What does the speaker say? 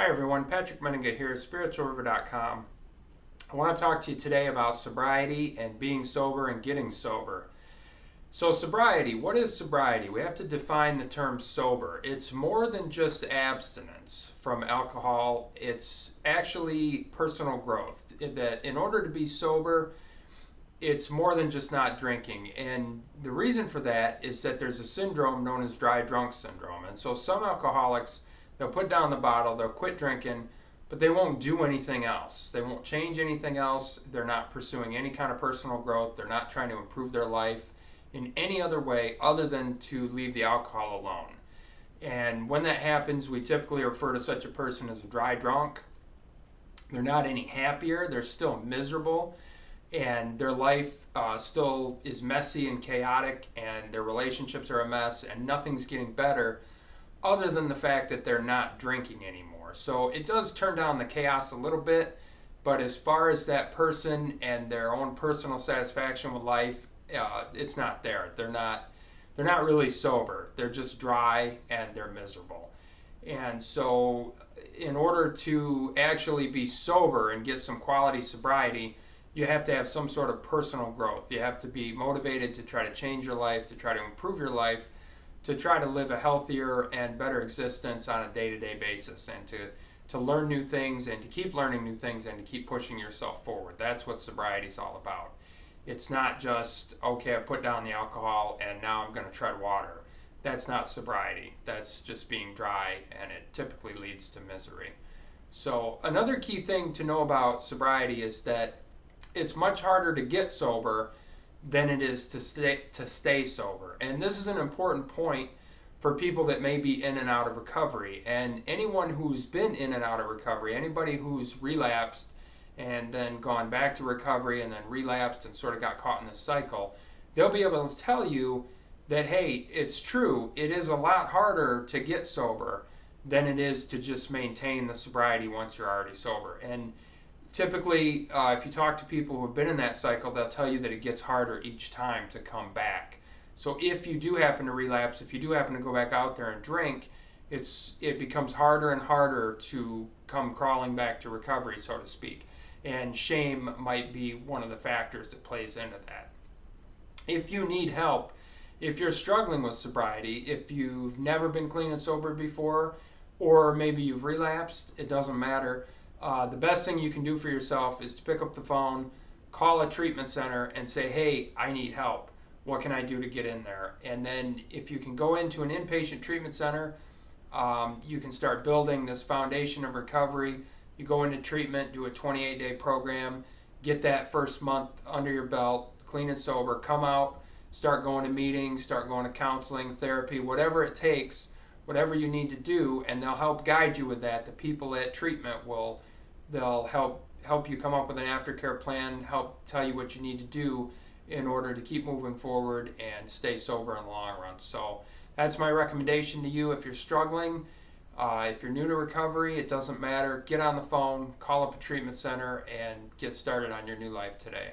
Hi everyone, Patrick Menninga here, spiritualriver.com. I want to talk to you today about sobriety and being sober and getting sober. So sobriety, what is sobriety? We have to define the term sober. It's more than just abstinence from alcohol. It's actually personal growth. That in order to be sober, it's more than just not drinking. And the reason for that is that there's a syndrome known as dry drunk syndrome. And so some alcoholics, they'll put down the bottle, they'll quit drinking, but they won't do anything else. They won't change anything else. They're not pursuing any kind of personal growth. They're not trying to improve their life in any other way other than to leave the alcohol alone. And when that happens, we typically refer to such a person as a dry drunk. They're not any happier. They're still miserable. And their life still is messy and chaotic, and their relationships are a mess, and nothing's getting better other than the fact that they're not drinking anymore. So it does turn down the chaos a little bit, but as far as that person and their own personal satisfaction with life, it's not there. They're not really sober. They're just dry and they're miserable. And so in order to actually be sober and get some quality sobriety, you have to have some sort of personal growth. You have to be motivated to try to change your life, to try to improve your life, to try to live a healthier and better existence on a day-to-day basis, and to learn new things and to keep learning new things and to keep pushing yourself forward. That's what sobriety is all about. It's not just, okay, I put down the alcohol and now I'm going to tread water. That's not sobriety. That's just being dry, and it typically leads to misery. So another key thing to know about sobriety is that it's much harder to get sober than it is to stay sober. And this is an important point for people that may be in and out of recovery. And anyone who's been in and out of recovery, anybody who's relapsed and then gone back to recovery and then relapsed and sort of got caught in this cycle, they'll be able to tell you that, hey, it's true, it is a lot harder to get sober than it is to just maintain the sobriety once you're already sober. And typically, if you talk to people who have been in that cycle, they'll tell you that it gets harder each time to come back. So if you do happen to relapse, if you do happen to go back out there and drink, it becomes harder and harder to come crawling back to recovery, so to speak. And shame might be one of the factors that plays into that. If you need help, if you're struggling with sobriety, if you've never been clean and sober before, or maybe you've relapsed, it doesn't matter. The best thing you can do for yourself is to pick up the phone, call a treatment center and say, hey, I need help. What can I do to get in there? And then if you can go into an inpatient treatment center, you can start building this foundation of recovery. You go into treatment, do a 28-day program, get that first month under your belt, clean and sober, come out, start going to meetings, start going to counseling, therapy, whatever it takes, whatever you need to do, and they'll help guide you with that. The people at treatment they'll help you come up with an aftercare plan, help tell you what you need to do in order to keep moving forward and stay sober in the long run. So that's my recommendation to you if you're struggling. If you're new to recovery, it doesn't matter. Get on the phone, call up a treatment center, and get started on your new life today.